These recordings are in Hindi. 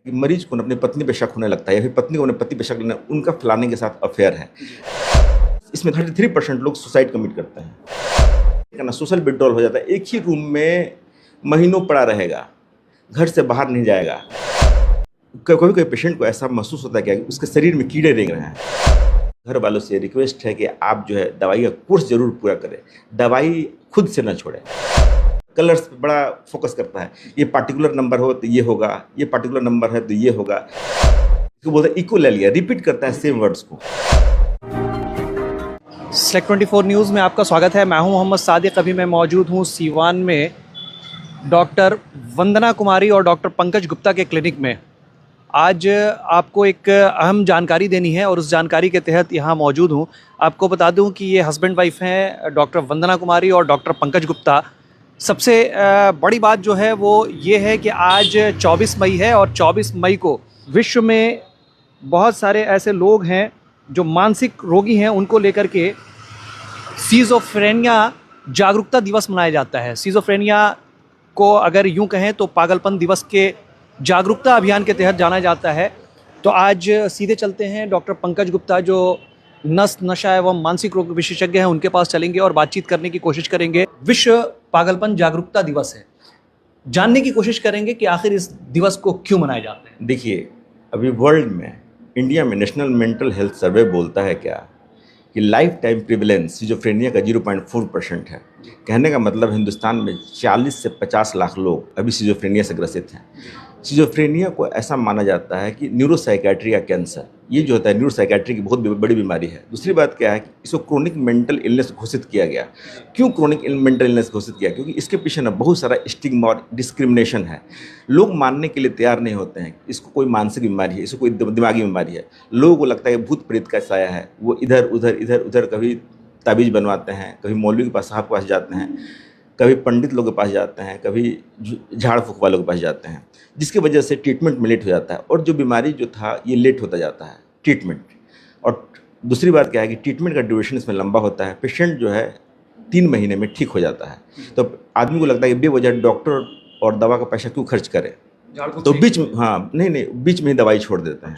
कि मरीज को अपनी पत्नी पे शक होने लगता है या फिर पत्नी को अपने पति पे शक लेना, उनका फलाने के साथ अफेयर है। इसमें 33% लोग सुसाइड कमिट करते हैं, सोशल विड्रॉल हो जाता है, एक ही रूम में महीनों पड़ा रहेगा, घर से बाहर नहीं जाएगा। कभी कोई पेशेंट को ऐसा महसूस होता है कि उसके शरीर में कीड़े रेंग रहे हैं। घर वालों से रिक्वेस्ट है कि आप जो है दवाई का कोर्स जरूर पूरा करें, दवाई खुद से न छोड़ें। कलर्स पे बड़ा फोकस करता है, ये पार्टिकुलर नंबर हो तो ये होगा, ये पार्टिकुलर नंबर है तो ये होगा। इसको बोलते हैं इकोलेलिया, रिपीट करता है सेम वर्ड्स को। Select24 न्यूज़ में आपका स्वागत है। मैं हूं मोहम्मद सादिक। अभी मैं मौजूद हूं सीवान में डॉक्टर वंदना कुमारी और डॉक्टर पंकज गुप्ता के क्लिनिक में। आज आपको एक अहम जानकारी देनी है और उस जानकारी के तहत यहां मौजूद हूं। आपको बता दूं कि ये हस्बैंड वाइफ हैं, डॉक्टर वंदना कुमारी और डॉक्टर पंकज गुप्ता। सबसे बड़ी बात जो है वो ये है कि आज 24 मई है और 24 मई को विश्व में बहुत सारे ऐसे लोग हैं जो मानसिक रोगी हैं, उनको लेकर के सिज़ोफ्रेनिया जागरूकता दिवस मनाया जाता है। सिज़ोफ्रेनिया को अगर यूं कहें तो पागलपन दिवस के जागरूकता अभियान के तहत जाना जाता है। तो आज सीधे चलते हैं डॉक्टर पंकज गुप्ता जो नशा एवं मानसिक रोग विशेषज्ञ हैं, उनके पास चलेंगे और बातचीत करने की कोशिश करेंगे। विश्व पागलपन जागरूकता दिवस है, जानने की कोशिश करेंगे कि आखिर इस दिवस को क्यों मनाए जाते हैं। देखिए, अभी वर्ल्ड में, इंडिया में नेशनल मेंटल हेल्थ सर्वे बोलता है क्या कि लाइफ टाइम प्रिवेलेंस सिजोफ्रेनिया का 0.4% है। कहने का मतलब हिंदुस्तान में 40 से 50 लाख लोग अभी सिजोफ्रेनिया से ग्रसित हैं। सिजोफ्रेनिया को ऐसा माना जाता है कि न्यूरोसाइकेट्री का कैंसर, ये जो होता है न्यूरोसाइकेट्री की बहुत बड़ी बीमारी है। दूसरी बात क्या है कि इसको क्रोनिक मेंटल इलनेस घोषित किया गया। क्यों क्रोनिक मेंटल इलनेस घोषित किया? क्योंकि इसके पीछे ना बहुत सारा स्टिग्मा और डिस्क्रिमिनेशन है। लोग मानने के लिए तैयार नहीं होते हैं इसको कोई मानसिक बीमारी है, इसको कोई दिमागी बीमारी है। लोगों को लगता है कि भूत प्रेत का साया है। वो इधर उधर कभी ताबीज़ बनवाते हैं, कभी मौलवी के पास, साहब के पास जाते हैं, कभी पंडित लोगों के पास जाते हैं, कभी झाड़ फूक वालों के पास जाते हैं, जिसकी वजह से ट्रीटमेंट में लेट हो जाता है। और जो बीमारी जो था ये लेट होता जाता है ट्रीटमेंट। और दूसरी बात क्या है कि ट्रीटमेंट का ड्यूरेशन इसमें लंबा होता है। पेशेंट जो है 3 महीने में ठीक हो जाता है। तो आदमी को लगता है कि बेवजह डॉक्टर और दवा का पैसा क्यों खर्च करें, तो बीच में बीच में ही दवाई छोड़ देते हैं,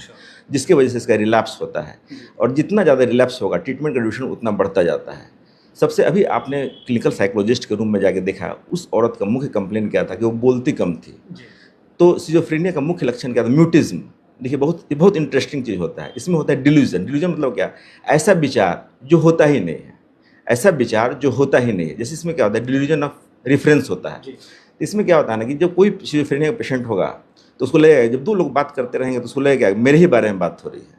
जिसकी वजह से इसका रिलैप्स होता है। और जितना ज़्यादा रिलैप्स होगा ट्रीटमेंट का ड्यूरेशन उतना बढ़ता जाता है। सबसे अभी आपने क्लिनिकल साइकोलॉजिस्ट के रूम में जाके देखा, उस औरत का मुख्य कंप्लेन क्या था कि वो बोलती कम थी। तो सिजोफ्रेनिया का मुख्य लक्षण क्या था? म्यूटिज्म। देखिए, बहुत इंटरेस्टिंग चीज़ होता है। इसमें होता है डिल्यूजन। डिल्यूजन मतलब क्या? ऐसा विचार जो होता ही नहीं है, ऐसा विचार जो होता ही नहीं है। जैसे इसमें क्या होता है, डिल्यूजन ऑफ रेफरेंस होता है। इसमें क्या होता है ना कि जब कोई सिजोफ्रेनिया का पेशेंट होगा तो उसको लगेगा, जब 2 लोग बात करते रहेंगे तो उसको लगेगा मेरे ही बारे में बात हो रही है,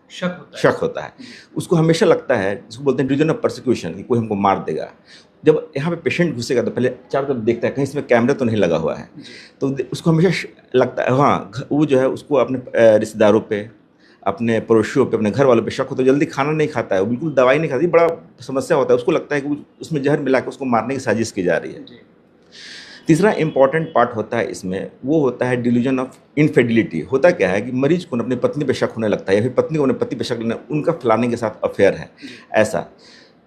शक होता है। उसको हमेशा लगता है, जिसको बोलते हैं डिल्यूजन ऑफ परसिक्यूशन, कि कोई हमको मार देगा। जब यहाँ पे पेशेंट घुसेगा तो पहले चारों तरफ देखता है कहीं इसमें कैमरा तो नहीं लगा हुआ है। तो उसको हमेशा लगता है, हाँ, वो जो है उसको अपने रिश्तेदारों पे, अपने पड़ोसियों पे, अपने घर वालों पे शक हो, तो जल्दी खाना नहीं खाता है, वो बिल्कुल दवाई नहीं खाती। बड़ा समस्या होता है, उसको लगता है कि उसमें जहर मिला के उसको मारने की साजिश की जा रही है। तीसरा इंपॉर्टेंट पार्ट होता है इसमें, वो होता है डिल्यूजन ऑफ इनफिडिलिटी। होता क्या है कि मरीज को अपनी पत्नी पे शक होने लगता है या फिर पत्नी को अपने पति पे शक लेना, उनका फलाने के साथ अफेयर है ऐसा।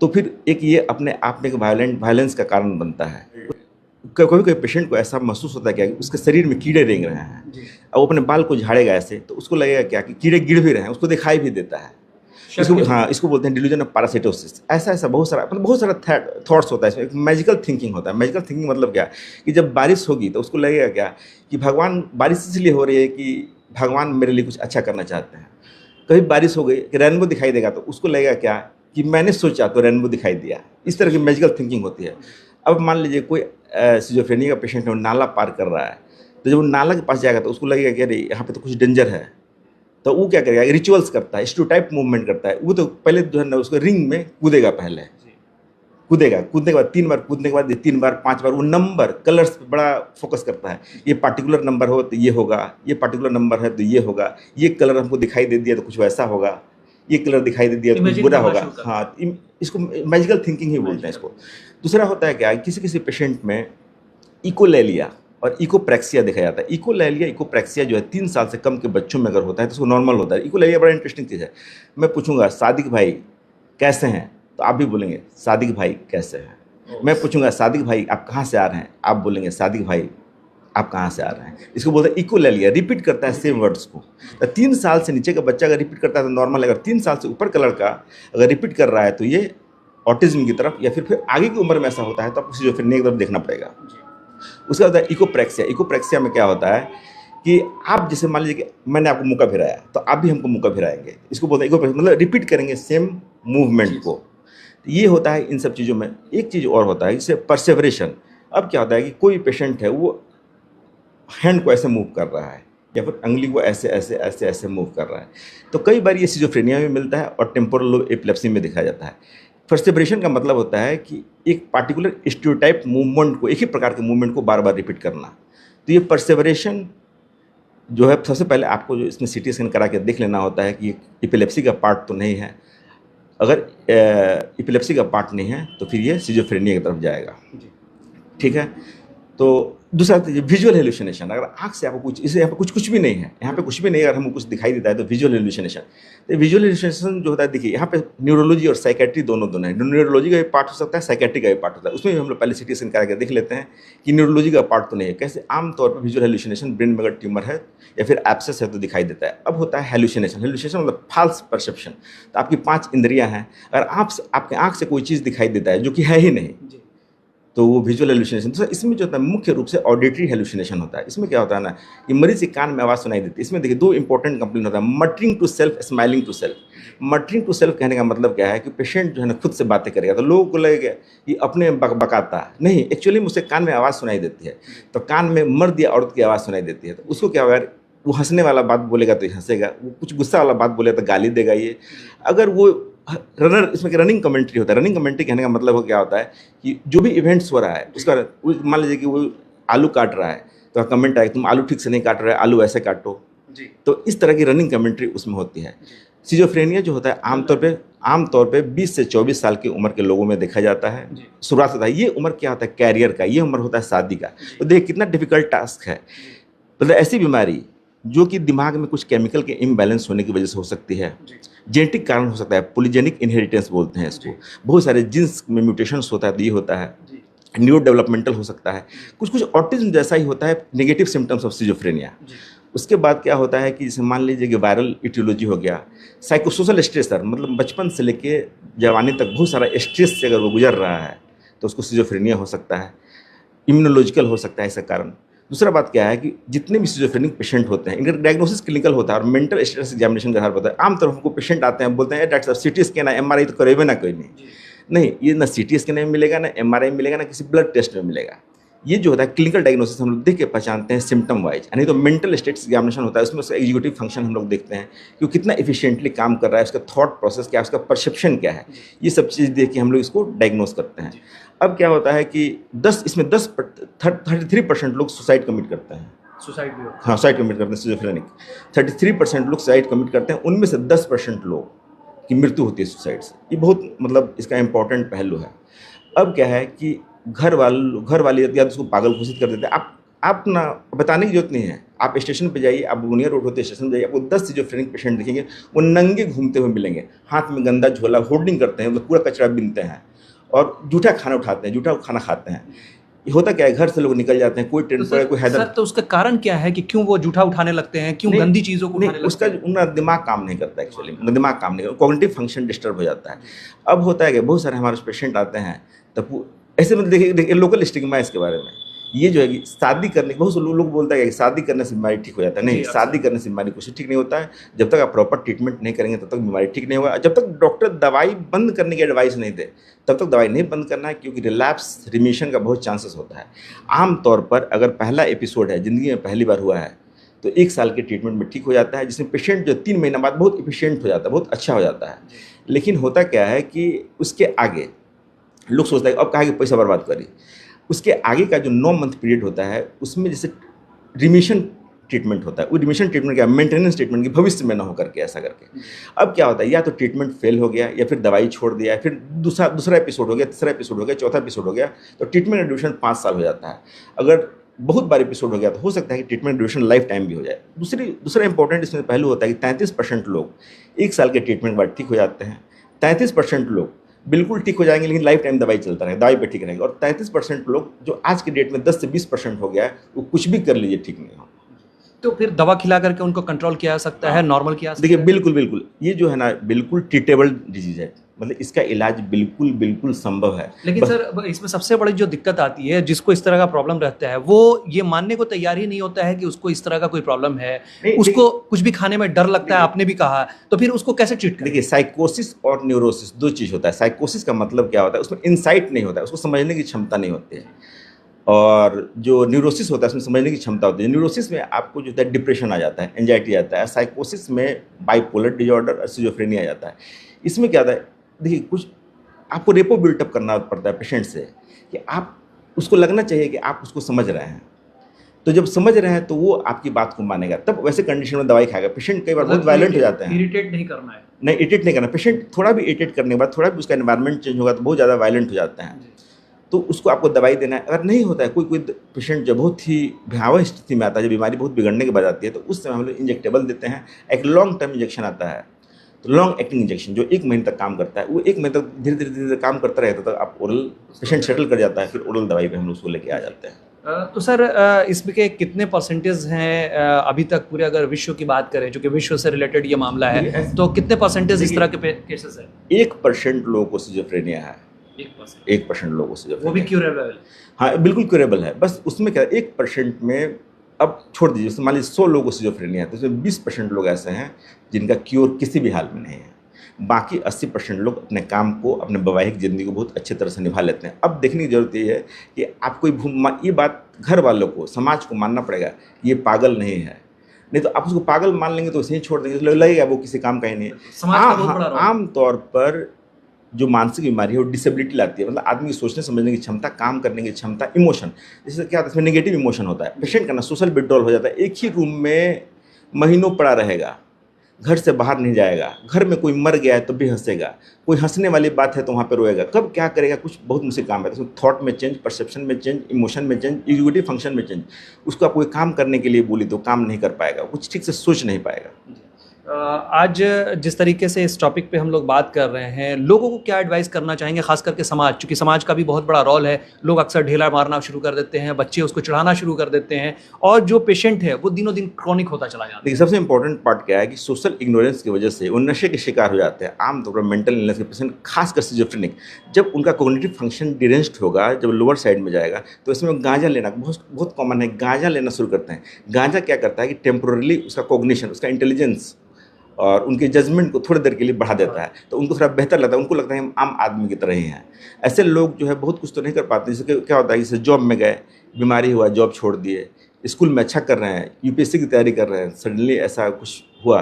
तो फिर एक ये अपने आप में एक वायलेंस का कारण बनता है। कभी पेशेंट को ऐसा महसूस होता है क्या कि उसके शरीर में कीड़े रेंग रहे हैं, और वो अपने बाल को झाड़ेगा ऐसे, तो उसको लगेगा क्या कि कीड़े गिर भी रहे हैं, उसको दिखाई भी देता है। इसको बोलते हैं डिल्यूजन ऑफ पैरासिटोसिस। ऐसा बहुत सारा थॉट्स होता है इसमें। एक मैजिकल थिंकिंग होता है। मैजिकल थिंकिंग मतलब क्या कि जब बारिश होगी तो उसको लगेगा क्या कि भगवान, बारिश इसलिए हो रही है कि भगवान मेरे लिए कुछ अच्छा करना चाहते हैं। कभी बारिश हो गई कि रेनबो दिखाई देगा तो उसको लगेगा क्या कि मैंने सोचा तो रेनबो दिखाई दिया। इस तरह की मैजिकल थिंकिंग होती है। अब मान लीजिए कोई सिजोफ्रेनिया का पेशेंट है, नाला पार कर रहा है, तो जब वो नाला के पास जाएगा तो उसको लगेगा कि अरे यहाँ पे तो कुछ डेंजर है। तो वो क्या करेगा, रिचुअल्स करता है, स्टूटाइप मूवमेंट करता है। वो तो पहले जो है ना उसको रिंग में कूदेगा, पहले कूदने के बाद 3 बार कूदने के बाद 3 बार 5 बार वो नंबर कलर्स पे बड़ा फोकस करता है। ये पार्टिकुलर नंबर हो तो ये होगा, ये पार्टिकुलर नंबर है तो ये होगा, ये कलर हमको दिखाई दे दिया तो कुछ वैसा होगा, ये कलर दिखाई दे दिया तो कुछ बुरा होगा। हाँ, इसको मैजिकल थिंकिंग ही बोलते हैं इसको। दूसरा होता है क्या, किसी पेशेंट में इकोलेलिया और इकोप्रेक्सिया देखा जाता है। इकोप्रेक्सिया जो है 3 साल से कम के बच्चों में अगर होता है तो उसको नॉर्मल होता है। इकोलेलिया बड़ा इंटरेस्टिंग चीज़ है। मैं पूछूंगा सादिक भाई कैसे हैं, तो आप भी बोलेंगे सादिक भाई कैसे हैं। मैं पूछूंगा सादिक भाई आप कहाँ से आ रहे हैं, आप बोलेंगे सादिक भाई आप कहाँ से आ रहे हैं। इसको बोलते हैं इकोलेलिया, रिपीट करता है सेम वर्ड्स को। तो 3 साल से नीचे का बच्चा अगर रिपीट करता है तो नॉर्मल है, अगर 3 साल से ऊपर का लड़का अगर रिपीट कर रहा है तो ये ऑटिज्म की तरफ या फिर आगे की उम्र में ऐसा होता है तो आपको सिजोफ्रेनिया की तरफ देखना पड़ेगा। उसका होता है इकोप्रेक्सिया। इकोप्रेक्सिया में क्या होता है कि आप जैसे मान लीजिए कि मैंने आपको मुक्का फिराया तो आप भी हमको मुक्का फिराएंगे, इसको बोलते हैं इकोप्रेक्सिया, मतलब रिपीट करेंगे सेम मूवमेंट को। ये होता है इन सब चीज़ों में। एक चीज़ और होता है, इससे परसेवरेशन। अब क्या होता है कि कोई पेशेंट है वो हैंड को ऐसे मूव कर रहा है या फिर अंगुली को ऐसे ऐसे ऐसे ऐसे मूव कर रहा है, तो कई बार ये सिजोफ्रेनिया में मिलता है और टेम्पोरल लोब एपिलेप्सी में दिखाया जाता है। परसेवरेशन का मतलब होता है कि एक पार्टिकुलर स्टीरियोटाइप मूवमेंट को, एक ही प्रकार के मूवमेंट को बार बार रिपीट करना। तो ये परसेवरेशन जो है, सबसे पहले आपको जो इसमें सीटी स्कैन करा के देख लेना होता है कि एपिलेप्सी का पार्ट तो नहीं है। अगर एपिलेप्सी का पार्ट नहीं है तो फिर ये सिजोफ्रेनिया की तरफ जाएगा। ठीक है। तो दूसरा विजुअल हेलुसिनेशन। अगर आँख से आपको कुछ, इसे यहाँ पे कुछ भी नहीं है, यहाँ पे कुछ भी नहीं है, अगर हमको कुछ दिखाई देता है तो विजुअल हेलुसिनेशन। तो विजुअल हेलुसिनेशन जो होता है, देखिए यहाँ पे न्यूरोलॉजी और साइकेट्री दोनों है। न्यूरोलॉजी का भी पार्ट हो सकता है, साइकेट्री का भी पार्ट होता है। उसमें भी हम लोग पहले सीटी स्कैन करा के देख लेते हैं कि न्यूरोलॉजी का पार्ट तो नहीं है। कैसे? आमतौर पर विजुअल हेलुसिनेशन ब्रेन में अगर ट्यूमर है या फिर एब्सेस है तो दिखाई देता है। अब होता है हेलुसिनेशन। हेलुसिनेशन मतलब फॉल्स परसेप्शन। तो आपकी 5 इंद्रियाँ हैं, अगर आपके आँख से कोई चीज़ दिखाई देता है जो कि है ही नहीं तो वो विजुअल हेलुसिनेशन। तो इसमें जो होता है मुख्य रूप से ऑडिटरी हेलुसिनेशन होता है। इसमें क्या होता है ना कि मरीज के कान में आवाज़ सुनाई देती है। इसमें देखिए 2 इंपॉर्टेंट कंप्लेंट होता है, muttering to self, smiling to self. Muttering to self कहने का मतलब क्या है कि पेशेंट जो है ना खुद से बातें करेगा तो लोगों को लगेगा कि अपने बकाता नहीं, एक्चुअली मुझसे कान में आवाज़ सुनाई देती है। तो कान में मर्द या औरत की आवाज़ सुनाई देती है तो उसको क्या होगा, वो हंसने वाला बात बोलेगा तो हंसेगा, वो कुछ गुस्सा वाला बात बोलेगा तो गाली देगा। ये अगर वो रनर, इसमें रनिंग कमेंट्री होता है। रनिंग कमेंट्री कहने का मतलब क्या होता है कि जो भी इवेंट्स हो रहा है उसका, मान लीजिए कि वो आलू काट रहा है तो कमेंट आए तुम आलू ठीक से नहीं काट रहे, आलू ऐसे काटो जी। तो इस तरह की रनिंग कमेंट्री उसमें होती है। सिजोफ्रेनिया जो होता है आमतौर पे 20 से 24 साल की उम्र के लोगों में देखा जाता है, शुरुआत होता है। ये उम्र क्या होता है, कैरियर का। ये उम्र होता है शादी का। तो देखिए कितना डिफिकल्ट टास्क है। मतलब ऐसी बीमारी जो कि दिमाग में कुछ केमिकल के इम्बैलेंस होने की वजह से हो सकती है, जेनेटिक कारण हो सकता है, पॉलीजेनिक इनहेरिटेंस बोलते हैं इसको, बहुत सारे जीन्स में म्यूटेशंस होता है तो ये होता है, न्यूरो डेवलपमेंटल हो सकता है, कुछ ऑटिज्म जैसा ही होता है, नेगेटिव सिम्टम्स ऑफ सिजोफ्रेनिया। उसके बाद क्या होता है कि जैसे मान लीजिए कि वायरल इटियोलॉजी हो गया, साइकोसोशल स्ट्रेसर, मतलब बचपन से लेके जवानी तक बहुत सारा स्ट्रेस से अगर वो गुजर रहा है तो उसको सिजोफ्रेनिया हो सकता है। इम्यूनोलॉजिकल हो सकता है इसका कारण। दूसरा बात क्या है कि जितने भी सिजोफ्रेनिक पेशेंट होते हैं इनका डायग्नोसिस क्लिनिकल होता है और मेंटल स्टेटस एग्जामिनेशन के आधार पर होता है। आमतौर पर पेशेंट आते हैं बोलते हैं डॉक्टर साहब सीटी स्कैन है, एमआरआई तो करेबे ना कोई नहीं, ये ना सीटी स्कैन में मिलेगा, ना एमआरआई में मिलेगा, ना किसी ब्लड टेस्ट में मिलेगा। ये जो होता है क्लिनिकल डायग्नोसिस हम लोग देख के पहचानते हैं सिम्टम वाइज। यानी तो मेंटल स्टेट्स एग्जामिनेशन होता है, उसमें उसका एग्जीक्यूटिव फंक्शन हम लोग देखते हैं कि वो कितना एफिशिएंटली काम कर रहा है, उसका थॉट प्रोसेस क्या है, उसका परसेप्शन क्या है, ये सब चीज़ देख के हम लोग इसको डायग्नोस करते हैं। अब क्या होता है कि 33% लोग सुसाइड कमिट करते हैं। सुसाइड भी होता है? हाँ, सुसाइड कमिट करते हैं सिजोफ्रेनिक। 33% लोग सुसाइड कमिट करते हैं, उनमें से 10% लोग की मृत्यु होती है सुसाइड से। ये बहुत मतलब इसका इम्पोर्टेंट पहलू है। अब क्या है कि घर वाले या तो उसको पागल घोषित कर देते हैं। आप ना बताने की जरूरत नहीं है, आप स्टेशन पे जाइए, आप बुनिया रोड होते स्टेशन जाइए, आपको 10 सिजोफ्रेनिक पेशेंट दिखेंगे, वो नंगे घूमते हुए मिलेंगे, हाथ में गंदा झोला, होर्डिंग करते हैं, मतलब पूरा कचरा बीनते हैं और जूठा खाना उठाते हैं, जूठा खाना खाते हैं। ये होता क्या है, घर से लोग निकल जाते हैं, कोई ट्रेन पर, कोई हैदर। सर तो उसका कारण क्या है कि क्यों वो जूठा उठाने लगते हैं, क्यों गंदी चीज़ों को उठाने लगते हैं? उसका उनका दिमाग काम नहीं करता, एक्चुअली उनका दिमाग काम नहीं करता, कॉग्निटिव फंक्शन डिस्टर्ब हो जाता है। अब होता है कि बहुत सारे हमारे पेशेंट आते हैं तब ऐसे मतलब देखिए लोकल स्टिग्मा है इसके बारे में। ये जो है कि शादी करने, बहुत से लोग बोलते हैं कि शादी करने से बीमारी ठीक हो जाता है। नहीं, शादी करने से बीमारी कुछ ठीक नहीं होता है। जब तक आप प्रॉपर ट्रीटमेंट नहीं करेंगे तब तक बीमारी ठीक नहीं होगा। जब तक डॉक्टर दवाई बंद करने की एडवाइस नहीं दे तब तक दवाई नहीं बंद करना है, क्योंकि रिलैप्स रिमिशन का बहुत चांसेस होता है। आमतौर पर अगर पहला एपिसोड है, ज़िंदगी में पहली बार हुआ है, तो 1 साल के ट्रीटमेंट में ठीक हो जाता है, जिसमें पेशेंट जो 3 महीना बाद बहुत एफिशिएंट हो जाता है, बहुत अच्छा हो जाता है। लेकिन होता क्या है कि उसके आगे लोग सोचते हैं अब कहा कि पैसा बर्बाद करिए। उसके आगे का जो 9 मंथ पीरियड होता है उसमें जैसे रिमिशन ट्रीटमेंट होता है। वो रिमिशन ट्रीटमेंट क्या, मेंटेनेंस ट्रीटमेंट की, भविष्य में ना हो करके ऐसा करके। अब क्या होता है, या तो ट्रीटमेंट फेल हो गया, या फिर दवाई छोड़ दिया, या फिर दूसरा एपिसोड हो गया, तीसरा एपिसोड हो गया, चौथा एपिसोड हो गया, तो ट्रीटमेंट का ड्यूरेशन 5 साल हो जाता है। अगर बहुत बार एपिसोड हो गया तो हो सकता है कि ट्रीटमेंट ड्यूरेशन लाइफ टाइम भी हो जाए। दूसरा इंपॉर्टेंट इसमें पहलू होता है कि 33% लोग 1 साल के ट्रीटमेंट के बाद ठीक हो जाते हैं। 33% लोग बिल्कुल ठीक हो जाएंगे, लेकिन लाइफ टाइम दवाई चलता रहेगा, दवाई पे ठीक रहेंगे। और 33% लोग जो आज की डेट में 10 से 20% हो गया है, वो कुछ भी कर लीजिए ठीक नहीं हो। तो फिर दवा खिला करके उनको कंट्रोल किया जा सकता है, नॉर्मल किया जा सकता देखिए है? बिल्कुल बिल्कुल, ये जो है ना बिल्कुल ट्रीटेबल डिजीज है, मतलब इसका इलाज बिल्कुल बिल्कुल संभव है। लेकिन बस सर अब इसमें सबसे बड़ी जो दिक्कत आती है, जिसको इस तरह का प्रॉब्लम रहता है, वो ये मानने को तैयार ही नहीं होता है कि उसको इस तरह का कोई प्रॉब्लम है। नहीं, उसको कुछ भी खाने में डर लगता है, आपने भी कहा, तो फिर उसको कैसे ट्रीट करें? देखिए साइकोसिस और न्यूरोसिस दो चीज़ होता है। साइकोसिस का मतलब क्या होता है, उसमें इंसाइट नहीं होता है, उसको समझने की क्षमता नहीं होती है। और जो न्यूरोसिस होता है उसमें समझने की क्षमता होती है। न्यूरोसिस में आपको जो है डिप्रेशन आ जाता है, एंजाइटी आता है। साइकोसिस में बाइपोलर डिजॉर्डर और सिजोफ्रेनिया आ जाता है। इसमें क्या होता है, देखिए कुछ आपको रेपो बिल्टअप करना पड़ता है पेशेंट से, कि आप उसको लगना चाहिए कि आप उसको समझ रहे हैं। तो जब समझ रहे हैं तो वो आपकी बात को मानेगा, तब वैसे कंडीशन में दवाई खाएगा। पेशेंट कई बार बहुत वायलेंट हो जाते हैं। इरिटेट नहीं करना है। नहीं, इरिटेट नहीं करना। पेशेंट थोड़ा भी इरिटेट करने के बाद, थोड़ा भी उसका एनवायरनमेंट चेंज होगा तो बहुत ज़्यादा वायलेंट हो जाते हैं। तो उसको आपको दवाई देना है। अगर नहीं होता है, कोई कोई पेशेंट जब बहुत ही भयावह स्थिति में आता है, जब बीमारी बहुत बिगड़ने के बाद आती है, तो उस समय हम लोग इंजेक्टेबल देते हैं। एक लॉन्ग टर्म इंजेक्शन आता है, तो लॉन्ग एक्टिंग इंजेक्शन जो 1 महीने तक काम करता है, वो 1 महीने तक धीरे धीरे धीरे धीरे काम करता रहेगा, तो आप ओरल पेशेंट सेटल कर जाता है, फिर ओरल दवाई पे हम लोग उसको लेके आ जाते हैं। तो सर इसमें के कितने परसेंटेज हैं अभी तक पूरे, अगर विश्व की बात करें, चूंकि विश्व से रिलेटेड ये मामला है, तो कितने परसेंटेज इस तरह के केसेस है? 1% लोगों को सिजोफ्रेनिया है। 1% लोगों को वो भी सिजोफ्रेनिया, क्यूरेबल? हाँ बिल्कुल क्यूरेबल है। बस उसमें क्या है, 1% में, अब छोड़ दीजिए, मान लीजिए 100 लोगों को सिजोफ्रेनिया है, तो उसमें 20% लोग ऐसे हैं जिनका क्योर किसी भी हाल में नहीं है। बाकी 80% लोग अपने काम को, अपने वैवाहिक ज़िंदगी को बहुत अच्छे तरह से निभा लेते हैं। अब देखने की ज़रूरत ये है कि आप कोई ये बात घर वालों को, समाज को मानना पड़ेगा कि ये पागल नहीं है। नहीं तो आप उसको पागल मान लेंगे तो उसे ही छोड़ देंगे, तो लगेगा वो किसी काम का ही नहीं है। समाज का बहुत बड़ा रोल। आम तौर पर जो मानसिक बीमारी है वो डिसेबिलिटी लाती है, मतलब आदमी की सोचने समझने की क्षमता, काम करने की क्षमता, इमोशन। जैसे क्या होता है, इसमें नेगेटिव इमोशन होता है। पेशेंट का ना सोशल विड्रॉल हो जाता है, एक ही रूम में महीनों पड़ा रहेगा, घर से बाहर नहीं जाएगा। घर में कोई मर गया है तो भी हंसेगा, कोई हंसने वाली बात है तो वहाँ पे रोएगा। कब क्या करेगा, कुछ बहुत मुश्किल काम है। उसमें थॉट में चेंज, परसेप्शन में चेंज, इमोशन में चेंज, एग्जीक्यूटिव फंक्शन में चेंज। उसको आप कोई काम करने के लिए बोली तो काम नहीं कर पाएगा, कुछ ठीक से सोच नहीं पाएगा। आज जिस तरीके से इस टॉपिक पे हम लोग बात कर रहे हैं, लोगों को क्या एडवाइस करना चाहेंगे, खास करके समाज, क्योंकि समाज का भी बहुत बड़ा रोल है। लोग अक्सर ढेला मारना शुरू कर देते हैं, बच्चे उसको चढ़ाना शुरू कर देते हैं, और जो पेशेंट है वो दिनों दिन क्रॉनिक होता चला जाता है। देखिए सबसे इंपॉर्टेंट पार्ट क्या है कि सोशल इग्नोरेंस की वजह से वो नशे के शिकार हो जाते हैं। आमतौर पर मेंटल इलनेस के पेशेंट, खासकर सिजोफ्रेनिक, जब उनका कॉग्निटिव फंक्शन डिरेंज्ड होगा, जब लोअर साइड में जाएगा, तो इसमें गांजा लेना बहुत बहुत कॉमन है। गांजा लेना शुरू करते हैं। गांजा क्या करता है कि टेम्पोरली उसका कॉग्निशन, उसका इंटेलिजेंस और उनके जजमेंट को थोड़ी देर के लिए बढ़ा देता है, तो उनको थोड़ा बेहतर लगता है। उनको लगता है हम आम आदमी की तरह ही हैं। ऐसे लोग जो है बहुत कुछ तो नहीं कर पाते। जैसे क्या होता है, जैसे जॉब में गए, बीमारी हुआ, जॉब छोड़ दिए, स्कूल में अच्छा कर रहे हैं, यूपीएससी की तैयारी कर रहे हैं, सडनली ऐसा कुछ हुआ,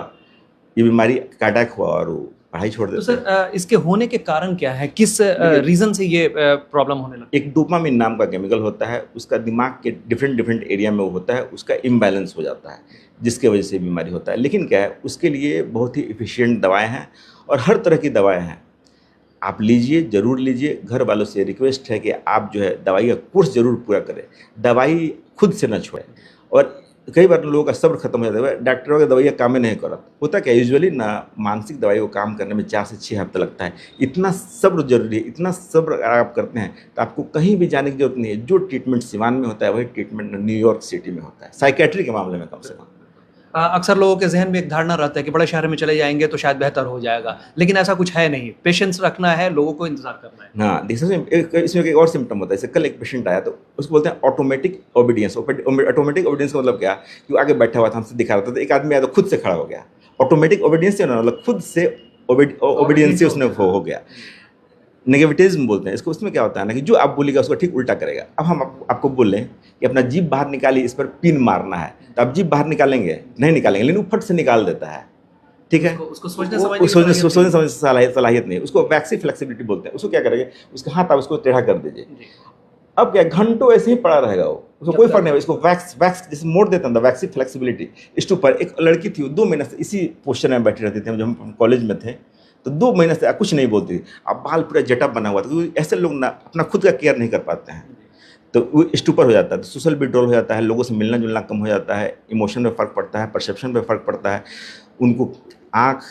ये बीमारी का अटैक हुआ और वो पढ़ाई छोड़ तो देते हैं। सर इसके होने के कारण क्या है, किस रीज़न से ये प्रॉब्लम होने लगती एक डोपामिन नाम का केमिकल होता है, उसका दिमाग के डिफरेंट डिफरेंट एरिया में वो होता है, उसका इम्बैलेंस हो जाता है, जिसके वजह से बीमारी होता है। लेकिन क्या है, उसके लिए बहुत ही एफिशिएंट दवाएं हैं और हर तरह की दवाएं हैं। आप लीजिए, ज़रूर लीजिए। घर वालों से रिक्वेस्ट है कि आप जो है दवाई का कोर्स ज़रूर पूरा करें, दवाई खुद से न छोड़ें। और कई बार लोगों का सब्र खत्म हो जाता है, डॉक्टरों की दवाइयाँ काम नहीं करत। होता क्या, यूजुअली ना मानसिक दवाई को काम करने में 4 से 6 हफ्ते लगता है। इतना सब्र जरूरी है, इतना सब्र अगर आप करते हैं तो आपको कहीं भी जाने की जरूरत नहीं है। जो ट्रीटमेंट सिवान में होता है वही ट्रीटमेंट न्यूयॉर्क सिटी में होता है, साइकेट्री के मामले में कम से कम। अक्सर लोगों के जहन में एक धारणा रहता है कि बड़े शहर में चले जाएंगे तो शायद बेहतर हो जाएगा, लेकिन ऐसा कुछ है नहीं। पेशेंस रखना है, लोगों को इंतजार करना है। हाँ देखिए, इसमें एक और सिम्टम होता है। जैसे कल एक पेशेंट आया, तो उसको बोलते हैं ऑटोमेटिक ओबीडियंस। ऑटोमेटिक ओबीडियंस का मतलब क्या, कि वो आगे बैठा हुआ था, हमसे दिखा रहा था, तो एक आदमी आया तो खुद से खड़ा हो गया। ऑटोमेटिक ओबीडियंस मतलब खुद से ओबीडियंस उसने हो गया। नेगेटिविज्म बोलते हैं इसको। उसमें क्या होता है ना कि जो आप बोलेगा उसको ठीक उल्टा करेगा। अब हम आपको बोलें कि अपना जीभ बाहर निकालिए, इस पर पिन मारना है, तो आप जीभ बाहर निकालेंगे नहीं निकालेंगे, लेकिन वो फट से निकाल देता है। ठीक है, उसको सोचने सोचने समझने सलाहियत नहीं। उसको वैक्सी फ्लेक्सिबिलिटी बोलते हैं। उसको क्या करेंगे, उसका हाथ आप उसको टेढ़ा कर दीजिए। अब क्या, घंटों ऐसे ही पड़ा रहेगा वो, उसको कोई फर्क नहीं। इसको वैक्स जैसे मोड़ देता था, वैक्सी फ्लेक्सिबिलिटी। इस ऊपर एक लड़की थी, वो 2 महीने से इसी पोस्चर में बैठी रहती थी। जब हम कॉलेज में थे तो 2 महीने से कुछ नहीं बोलती थी। अब बाल पूरा जटअप बना हुआ था, क्योंकि ऐसे लोग ना अपना खुद का केयर नहीं कर पाते हैं, तो वो स्टूपर हो जाता है, तो सोशल विड्रॉल हो जाता है, लोगों से मिलना जुलना कम हो जाता है, इमोशन में फ़र्क पड़ता है, परसेप्शन में फ़र्क पड़ता है। उनको आँख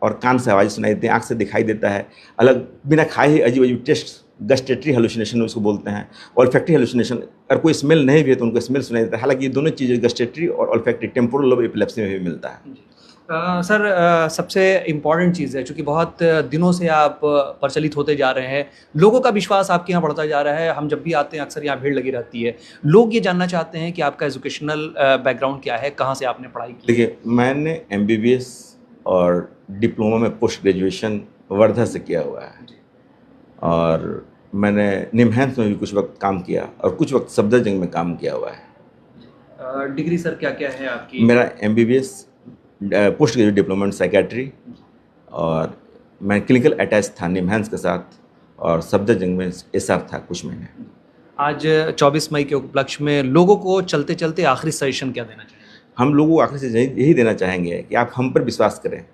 और कान से आवाज़ सुनाई देती है, आँख से दिखाई देता है, अलग बिना खाए ही अजीब अजीब टेस्ट, गस्टेटरी हेलुसिनेशन उसको बोलते हैं, ऑल्फैक्टरी हेलुसिनेशन। अगर कोई स्मेल नहीं भी है तो उनको स्मेल सुनाई देता है। हालांकि ये दोनों चीज़ें गस्टेटरी और ऑल्फैक्टरी टेम्पोरल लोब एपिलेप्सी में भी मिलता है। सर सबसे इम्पॉर्टेंट चीज़ है, चूँकि बहुत दिनों से आप प्रचलित होते जा रहे हैं, लोगों का विश्वास आपके यहाँ बढ़ता जा रहा है। हम जब भी आते हैं अक्सर यहाँ भीड़ लगी रहती है। लोग ये जानना चाहते हैं कि आपका एजुकेशनल बैकग्राउंड क्या है, कहाँ से आपने पढ़ाई की? देखिए, मैंने MBBS और डिप्लोमा में पोस्ट ग्रेजुएशन वर्धा से किया हुआ है, और मैंने निमहैंस में भी कुछ वक्त काम किया और कुछ वक्त सफदरजंग में काम किया हुआ है। डिग्री सर क्या क्या है आपकी? मेरा MBBS post graduate diploma in psychiatry, और मैं क्लिनिकल अटैच था निमहैंस के साथ, और सफदरजंग में SR था कुछ महीने। आज 24 मई के उपलक्ष्य में लोगों को चलते चलते आखिरी सजेशन क्या देना चाहिए? हम लोगों को आखिर से यही देना चाहेंगे कि आप हम पर विश्वास करें।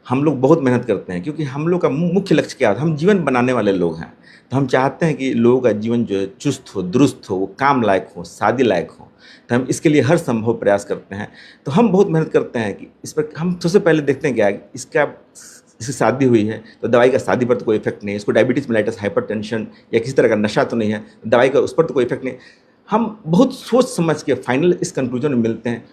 हम लोग बहुत मेहनत करते हैं, क्योंकि हम लोग का मुख्य लक्ष्य क्या है, हम जीवन बनाने वाले लोग हैं। तो हम चाहते हैं कि लोगों का जीवन जो है चुस्त हो, दुरुस्त हो, वो काम लायक हो, शादी लायक हो। तो हम इसके लिए हर संभव प्रयास करते हैं। तो हम बहुत मेहनत करते हैं कि इस पर हम सबसे पहले देखते हैं क्या है, इसकी शादी हुई है तो दवाई का शादी पर तो कोई इफेक्ट नहीं है, इसको डायबिटीज़ मेलाइटस, हाइपरटेंशन या किसी तरह का नशा तो नहीं है, दवाई का उस पर तो कोई इफेक्ट नहीं। हम बहुत सोच समझ के फाइनल इस कंक्लूजन में मिलते हैं,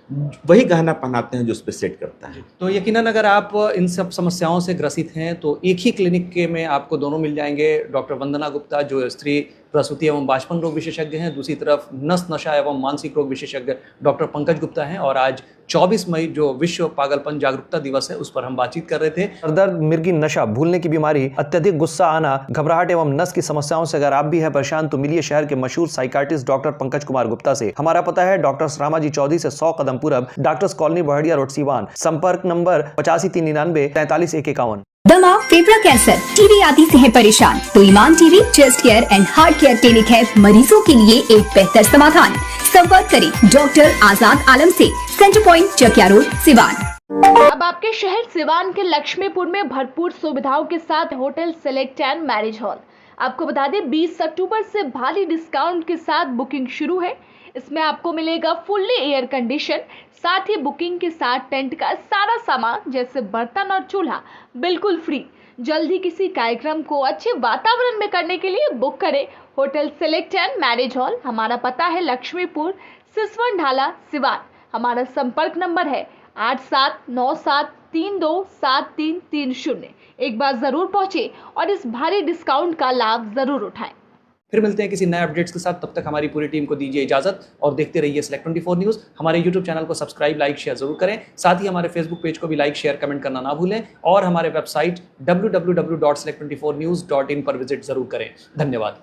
वही गहना पहनाते हैं जो उस पर सेट करता है। तो यकीनन अगर आप इन सब समस्याओं से ग्रसित हैं तो एक ही क्लिनिक के में आपको दोनों मिल जाएंगे। डॉक्टर वंदना गुप्ता जो स्त्री प्रसूति एवं बाष्पन रोग विशेषज्ञ हैं, दूसरी तरफ नस नशा एवं मानसिक रोग विशेषज्ञ डॉक्टर पंकज गुप्ता हैं। और आज 24 मई जो विश्व पागलपन जागरूकता दिवस है उस पर हम बातचीत कर रहे थे। दर्द, मिर्गी, नशा, भूलने की बीमारी, अत्यधिक गुस्सा आना, घबराहट एवं नस की समस्याओं से अगर आप भी हैं परेशान तो मिलिए शहर के मशहूर साइकाट्रिस्ट डॉक्टर पंकज कुमार गुप्ता से। हमारा पता है डॉक्टर रामाजी चौधरी से 100 कदम पूरब, doctors colony Bahadiya road Siwan. संपर्क नंबर 85 399 43 151। दमा, फेफड़ा कैंसर, टीबी आदि से है परेशान तो Iman TB chest care and heart care clinic है मरीजों के लिए एक बेहतर समाधान। संपर्क करें डॉक्टर आजाद आलम से, centre point Chakiya road Siwan. अब आपके शहर सिवान के लक्ष्मीपुर में भरपूर सुविधाओं के साथ hotel select and marriage hall. आपको बता दें 20 अक्टूबर से भारी डिस्काउंट के साथ बुकिंग शुरू है। इसमें आपको मिलेगा फुल्ली एयर कंडीशन, साथ ही बुकिंग के साथ टेंट का सारा सामान जैसे बर्तन और चूल्हा बिल्कुल फ्री। जल्द ही किसी कार्यक्रम को अच्छे वातावरण में करने के लिए बुक करें hotel select and marriage hall. हमारा पता है लक्ष्मीपुर, सिसवन ढाला, सिवान। हमारा संपर्क नंबर है 8797327330। एक बार जरूर पहुंचे और इस भारी डिस्काउंट का लाभ जरूर उठाएं। फिर मिलते हैं किसी नए अपडेट्स के साथ, तब तक हमारी पूरी टीम को दीजिए इजाजत और देखते रहिए Select24 न्यूज़। हमारे YouTube चैनल को सब्सक्राइब, लाइक, शेयर जरूर करें। साथ ही हमारे Facebook पेज को भी लाइक, शेयर, कमेंट करना ना भूलें और हमारे वेबसाइट www.select24news.in पर विजिट जरूर करें। धन्यवाद।